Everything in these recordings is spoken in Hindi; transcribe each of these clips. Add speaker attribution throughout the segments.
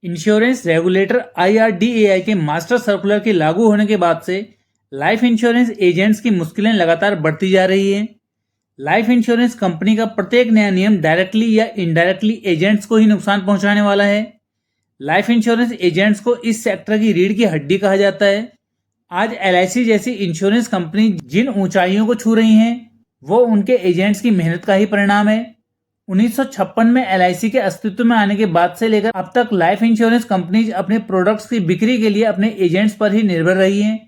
Speaker 1: इंश्योरेंस रेगुलेटर IRDAI के मास्टर सर्कुलर के लागू होने के बाद से लाइफ इंश्योरेंस एजेंट्स की मुश्किलें लगातार बढ़ती जा रही हैं। लाइफ इंश्योरेंस कंपनी का प्रत्येक नया नियम डायरेक्टली या इनडायरेक्टली एजेंट्स को ही नुकसान पहुंचाने वाला है। लाइफ इंश्योरेंस एजेंट्स को इस सेक्टर की रीढ़ की हड्डी कहा जाता है। आज LIC जैसी इंश्योरेंस कंपनी जिन ऊंचाइयों को छू रही हैं, वो उनके एजेंट्स की मेहनत का ही परिणाम है। 1956 में LIC के अस्तित्व में आने के बाद से लेकर अब तक लाइफ इंश्योरेंस कंपनीज अपने प्रोडक्ट्स की बिक्री के लिए अपने एजेंट्स पर ही निर्भर रही हैं।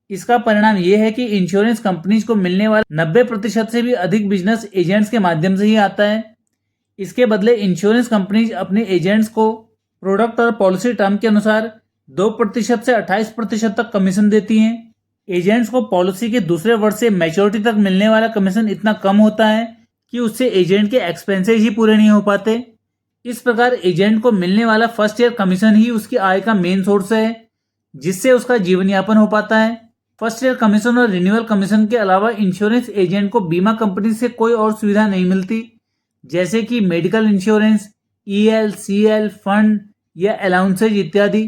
Speaker 1: इसका परिणाम यह है कि इंश्योरेंस कंपनीज को मिलने वाला 90% से भी अधिक बिजनेस एजेंट्स के माध्यम से ही आता है। इसके बदले इंश्योरेंस कंपनीज अपने एजेंट्स को प्रोडक्ट और पॉलिसी टर्म के अनुसार 2% से 28% तक कमीशन देती हैं। एजेंट्स को पॉलिसी के दूसरे वर्ष से मैच्योरिटी तक मिलने वाला कमीशन इतना कम होता है कि उससे एजेंट के एक्सपेंसेस ही पूरे नहीं हो पाते। इस प्रकार एजेंट को मिलने वाला फर्स्ट ईयर कमीशन ही उसकी आय का मेन सोर्स है, जिससे उसका जीवन यापन हो पाता है। फर्स्ट ईयर कमीशन और रिन्यूअल कमीशन के अलावा इंश्योरेंस एजेंट को बीमा कंपनी से कोई और सुविधा नहीं मिलती, जैसे कि medical insurance, EL, CL, fund या अलाउंसेज इत्यादि।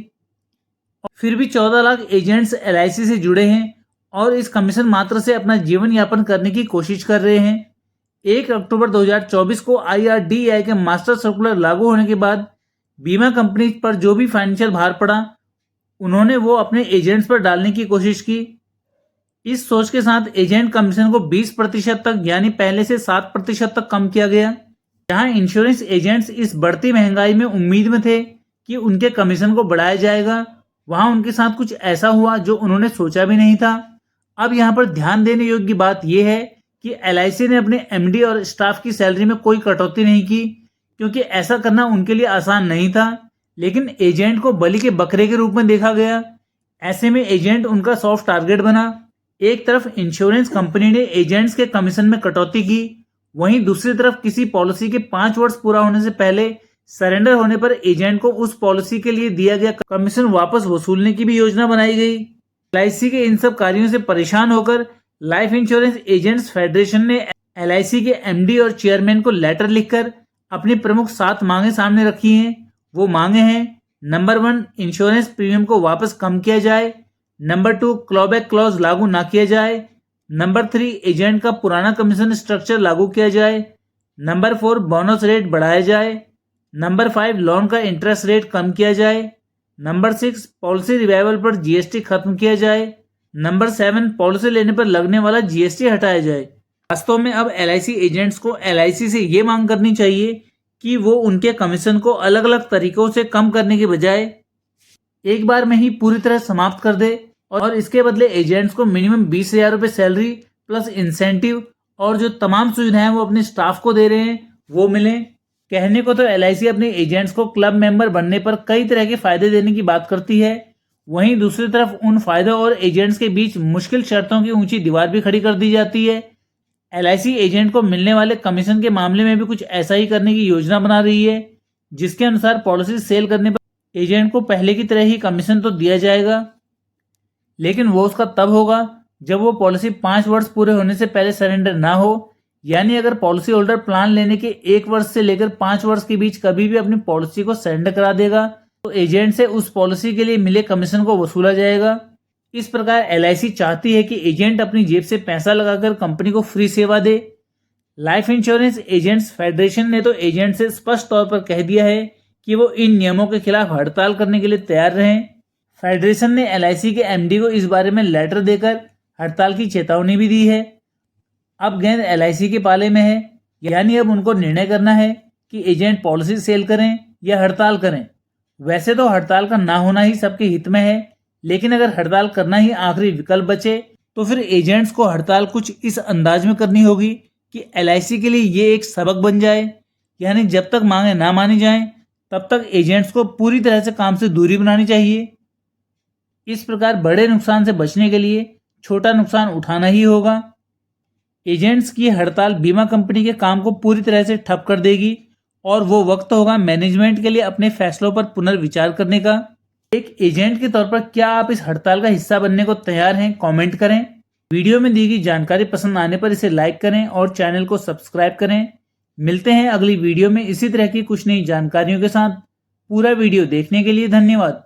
Speaker 1: फिर भी 14 लाख एजेंट्स LIC से जुड़े हैं और इस कमीशन मात्र से अपना जीवन यापन करने की कोशिश कर रहे हैं। 1 अक्टूबर 2024 को IRDAI के मास्टर सर्कुलर लागू होने के बाद बीमा कंपनी पर जो भी फाइनेंशियल भार पड़ा, उन्होंने वो अपने एजेंट्स पर डालने की कोशिश की। इस सोच के साथ एजेंट कमीशन को 20% तक यानी पहले से 7% तक कम किया गया। जहां इंश्योरेंस एजेंट्स इस बढ़ती महंगाई में उम्मीद में थे कि उनके कमीशन को बढ़ाया जाएगा, वहां उनके साथ कुछ ऐसा हुआ जो उन्होंने सोचा भी नहीं था। अब यहाँ पर ध्यान देने योग्य बात यह है कि LIC ने अपने MD और स्टाफ की सैलरी में कोई कटौती नहीं की, क्योंकि ऐसा करना उनके लिए आसान नहीं था। लेकिन एजेंट को बलि के बकरे के रूप में देखा गया। ऐसे में एजेंट उनका सॉफ्ट टारगेट बना। एक तरफ इंश्योरेंस कंपनी ने एजेंट्स के कमीशन में कटौती की, वहीं दूसरी तरफ किसी पॉलिसी के 5 वर्ष पूरा होने से पहले सरेंडर होने पर एजेंट को उस पॉलिसी के लिए दिया गया कमीशन वापस वसूलने की भी योजना बनाई गई। LIC के इन सब कार्यों से परेशान होकर लाइफ इंश्योरेंस एजेंट्स फेडरेशन ने LIC के MD और चेयरमैन को लेटर लिखकर अपनी प्रमुख 7 मांगे सामने रखी हैं। वो मांगे हैं: नंबर 1, इंश्योरेंस प्रीमियम को वापस कम किया जाए। नंबर 2, क्लॉबैक क्लॉज लागू ना किया जाए। नंबर 3, एजेंट का पुराना कमीशन स्ट्रक्चर लागू किया जाए। नंबर 4, बोनस रेट बढ़ाया जाए। नंबर 5, लोन का इंटरेस्ट रेट कम किया जाए। नंबर 6, पॉलिसी रिवाइवल पर GST खत्म किया जाए। नंबर 7, पॉलिसी लेने पर लगने वाला GST हटाया जाए। वास्तव में अब LIC एजेंट्स को LIC से ये मांग करनी चाहिए कि वो उनके कमीशन को अलग अलग तरीकों से कम करने के बजाय एक बार में ही पूरी तरह समाप्त कर दे और इसके बदले एजेंट्स को मिनिमम 20,000 रुपये सैलरी प्लस इंसेंटिव और जो तमाम सुविधाएं वो अपने स्टाफ को दे रहे हैं वो मिलें। कहने को तो LIC अपने एजेंट्स को क्लब मेंबर बनने पर कई तरह के फायदे देने की बात करती है, वहीं दूसरी तरफ उन फायदों और एजेंट्स के बीच मुश्किल शर्तों की ऊंची दीवार भी खड़ी कर दी जाती है। LIC एजेंट को मिलने वाले कमीशन के मामले में भी कुछ ऐसा ही करने की योजना बना रही है, जिसके अनुसार पॉलिसी सेल करने पर एजेंट को पहले की तरह ही कमीशन तो दिया जाएगा, लेकिन वो उसका तब होगा जब वो पॉलिसी 5 वर्ष पूरे होने से पहले सरेंडर ना हो। यानी अगर पॉलिसी होल्डर प्लान लेने के 1 वर्ष से लेकर 5 वर्ष के बीच कभी भी अपनी पॉलिसी को सरेंडर करा देगा तो एजेंट से उस पॉलिसी के लिए मिले कमीशन को वसूला जाएगा। इस प्रकार LIC चाहती है कि एजेंट अपनी जेब से पैसा लगाकर कंपनी को फ्री सेवा दे। लाइफ इंश्योरेंस एजेंट्स फेडरेशन ने तो एजेंट से स्पष्ट तौर पर कह दिया है कि वो इन नियमों के खिलाफ हड़ताल करने के लिए तैयार रहें। फेडरेशन ने LIC के MD को इस बारे में लेटर देकर हड़ताल की चेतावनी भी दी है। अब गेंद LIC के पाले में है, यानी अब उनको निर्णय करना है कि एजेंट पॉलिसी सेल करें या हड़ताल करें। वैसे तो हड़ताल का ना होना ही सबके हित में है, लेकिन अगर हड़ताल करना ही आखिरी विकल्प बचे तो फिर एजेंट्स को हड़ताल कुछ इस अंदाज में करनी होगी कि LIC के लिए ये एक सबक बन जाए, यानी जब तक मांगे ना मानी जाएं तब तक एजेंट्स को पूरी तरह से काम से दूरी बनानी चाहिए। इस प्रकार बड़े नुकसान से बचने के लिए छोटा नुकसान उठाना ही होगा। एजेंट्स की हड़ताल बीमा कंपनी के काम को पूरी तरह से ठप कर देगी और वो वक्त होगा मैनेजमेंट के लिए अपने फैसलों पर पुनर्विचार करने का। एक एजेंट के तौर पर क्या आप इस हड़ताल का हिस्सा बनने को तैयार हैं? कमेंट करें। वीडियो में दी गई जानकारी पसंद आने पर इसे लाइक करें और चैनल को सब्सक्राइब करें। मिलते हैं अगली वीडियो में इसी तरह की कुछ नई जानकारियों के साथ। पूरा वीडियो देखने के लिए धन्यवाद।